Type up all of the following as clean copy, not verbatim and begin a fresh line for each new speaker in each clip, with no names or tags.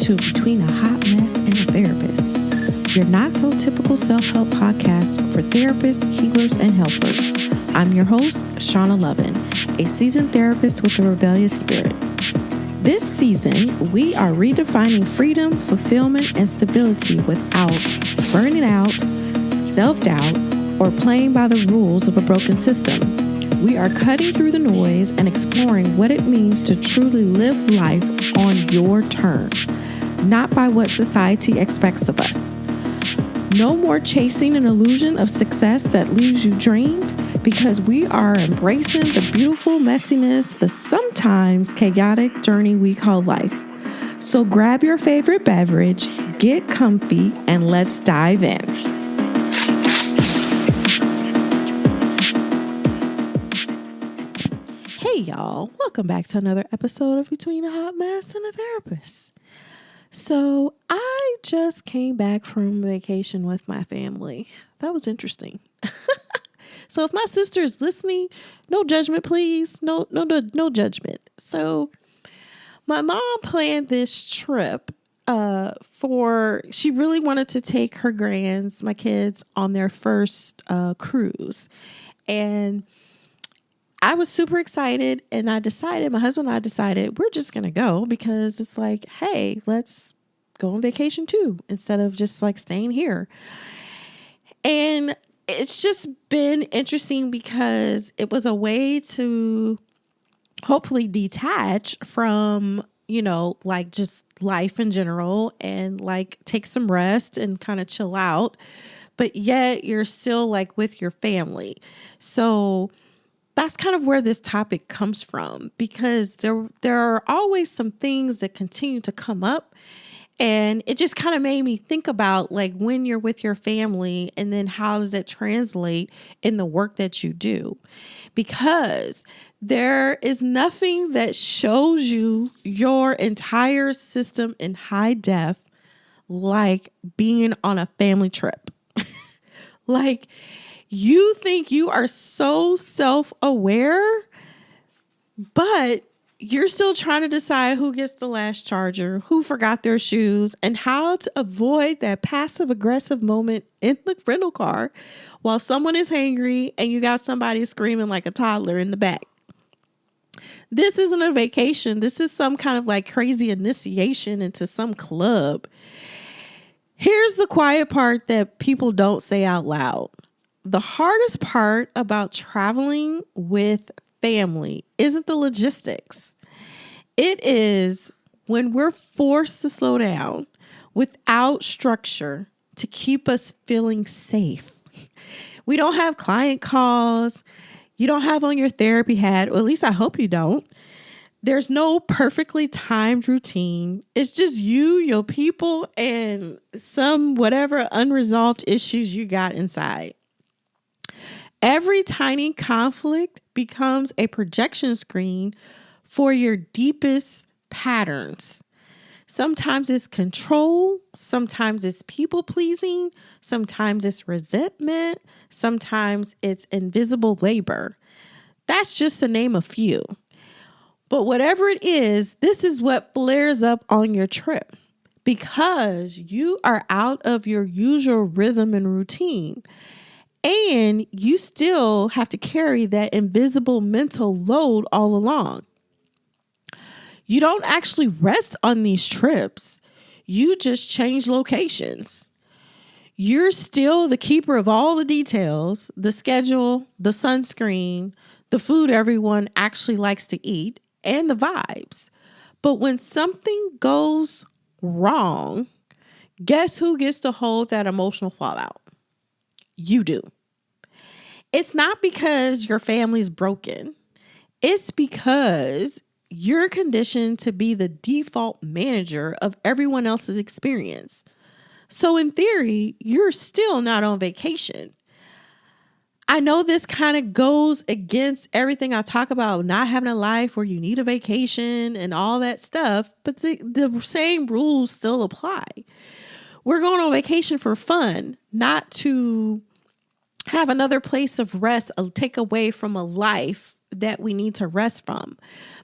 to Between a Hot Mess and a Therapist, your not so typical self-help podcast for therapists, healers, and helpers. I'm your host, Shauna Lovin, a seasoned therapist with a rebellious spirit. This season, we are redefining freedom, fulfillment, and stability without burning out, self-doubt, or playing by the rules of a broken system. We are cutting through the noise and exploring what it means to truly live life on your terms, not by what society expects of us. No more chasing an illusion of success that leaves you drained, because we are embracing the beautiful messiness, the sometimes chaotic journey we call life. So grab your favorite beverage, get comfy, and let's dive in. Hey y'all, welcome back to another episode of Between a Hot Mess and a Therapist. So I just came back from vacation with my family. That was interesting. So if my sister is listening, no judgment, please. No judgment. So my mom planned this trip she really wanted to take her grands, my kids, on their first cruise. And I was super excited, and my husband and I decided we're just going to go because it's like, hey, let's go on vacation too, instead of just like staying here. And it's just been interesting because it was a way to hopefully detach from, like just life in general and like take some rest and kind of chill out, but yet you're still like with your family. So that's kind of where this topic comes from, because there are always some things that continue to come up. And it just kind of made me think about like when you're with your family and then how does that translate in the work that you do? Because there is nothing that shows you your entire system in high def like being on a family trip. Like, you think you are so self-aware, but you're still trying to decide who gets the last charger, who forgot their shoes, and how to avoid that passive-aggressive moment in the rental car while someone is hangry and you got somebody screaming like a toddler in the back. This isn't a vacation. This is some kind of like crazy initiation into some club. Here's the quiet part that people don't say out loud. The hardest part about traveling with family isn't the logistics. It is when we're forced to slow down without structure to keep us feeling safe. We don't have client calls. You don't have on your therapy hat, or at least I hope you don't. There's no perfectly timed routine. It's just you, your people, and some whatever unresolved issues you got inside. Every tiny conflict becomes a projection screen for your deepest patterns. Sometimes it's control, sometimes it's people pleasing, sometimes it's resentment, sometimes it's invisible labor. That's just to name a few. But whatever it is, this is what flares up on your trip because you are out of your usual rhythm and routine. And you still have to carry that invisible mental load all along. You don't actually rest on these trips. You just change locations. You're still the keeper of all the details, the schedule, the sunscreen, the food everyone actually likes to eat, and the vibes. But when something goes wrong, guess who gets to hold that emotional fallout? You do. It's not because your family's broken. It's because you're conditioned to be the default manager of everyone else's experience. So in theory, you're still not on vacation. I know this kind of goes against everything I talk about, not having a life where you need a vacation and all that stuff, but the same rules still apply. We're going on vacation for fun, not to have another place of rest take away from a life that we need to rest from.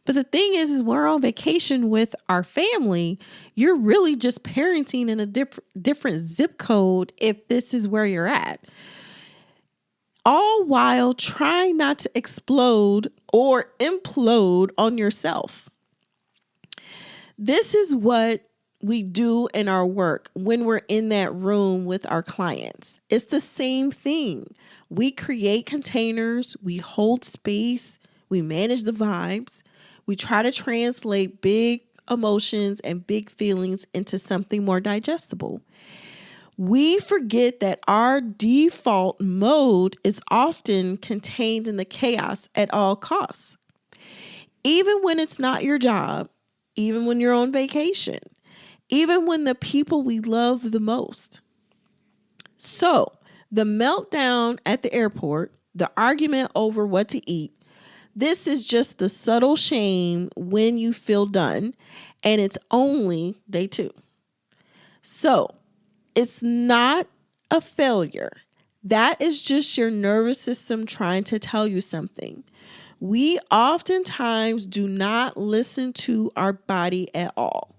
But the thing is we're on vacation with our family. You're really just parenting in a different zip code if this is where you're at. All while trying not to explode or implode on yourself. This is what we do in our work when we're in that room with our clients. It's the same thing. We create containers, we hold space, we manage the vibes, we try to translate big emotions and big feelings into something more digestible. We forget that our default mode is often contained in the chaos at all costs. Even when it's not your job, even when you're on vacation, even when the people we love the most. So, the meltdown at the airport, the argument over what to eat, this is just the subtle shame when you feel done, and it's only day 2. So, it's not a failure. That is just your nervous system trying to tell you something. We oftentimes do not listen to our body at all.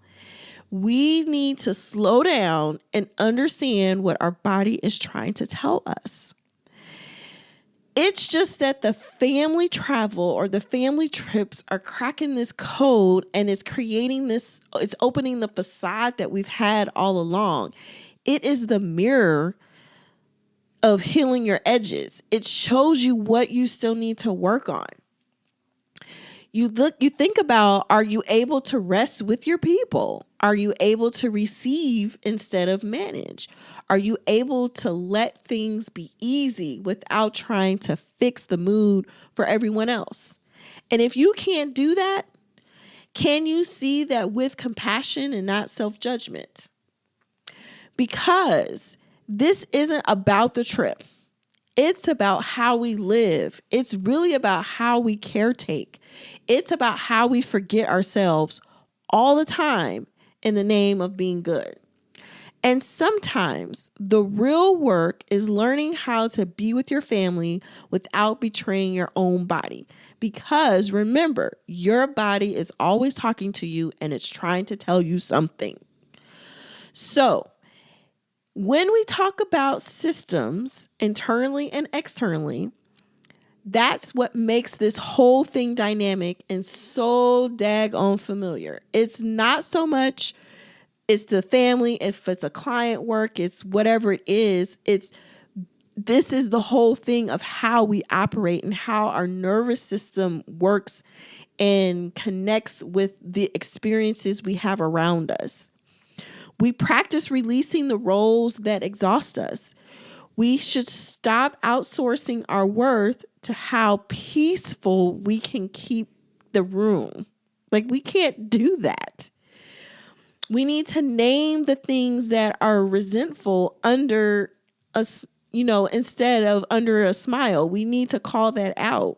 We need to slow down and understand what our body is trying to tell us. It's just that the family travel or the family trips are cracking this code and it's creating this, it's opening the facade that we've had all along. It is the mirror of healing your edges. It shows you what you still need to work on. You think about, are you able to rest with your people? Are you able to receive instead of manage? Are you able to let things be easy without trying to fix the mood for everyone else? And if you can't do that, can you see that with compassion and not self-judgment? Because this isn't about the trip. It's about how we live. It's really about how we caretake. It's about how we forget ourselves all the time in the name of being good. And sometimes the real work is learning how to be with your family without betraying your own body. Because remember, your body is always talking to you and it's trying to tell you something. So, when we talk about systems internally and externally, that's what makes this whole thing dynamic and so daggone familiar. It's not so much it's the family, if it's a client work, it's whatever it is. This is the whole thing of how we operate and how our nervous system works and connects with the experiences we have around us. We practice releasing the roles that exhaust us. We should stop outsourcing our worth to how peaceful we can keep the room. Like, we can't do that. We need to name the things that are resentful under us, instead of under a smile. We need to call that out.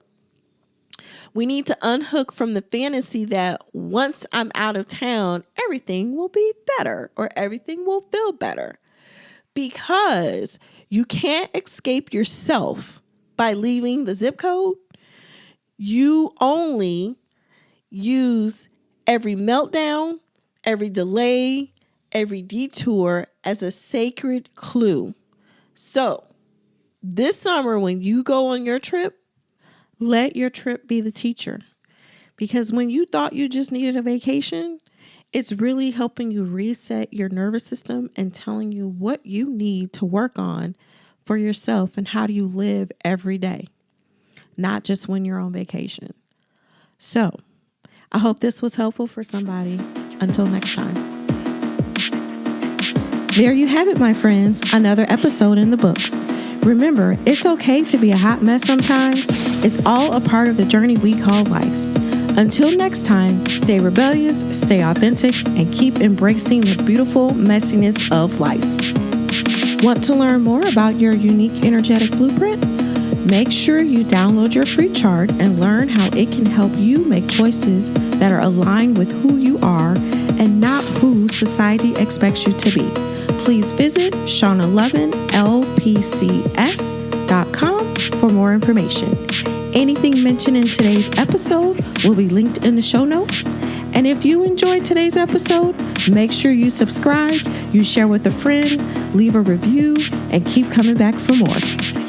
We need to unhook from the fantasy that once I'm out of town, everything will be better or everything will feel better. Because you can't escape yourself by leaving the zip code. You only use every meltdown, every delay, every detour as a sacred clue. So, this summer when you go on your trip, let your trip be the teacher. Because when you thought you just needed a vacation, it's really helping you reset your nervous system and telling you what you need to work on for yourself and how do you live every day, not just when you're on vacation. So, I hope this was helpful for somebody. Until next time. There you have it, my friends. Another episode in the books. Remember, it's okay to be a hot mess sometimes. It's all a part of the journey we call life. Until next time, stay rebellious, stay authentic, and keep embracing the beautiful messiness of life. Want to learn more about your unique energetic blueprint? Make sure you download your free chart and learn how it can help you make choices that are aligned with who you are and not who society expects you to be. Please visit ShaunaLovinLPCS.com for more information. Anything mentioned in today's episode will be linked in the show notes. And if you enjoyed today's episode, make sure you subscribe, you share with a friend, leave a review, and keep coming back for more.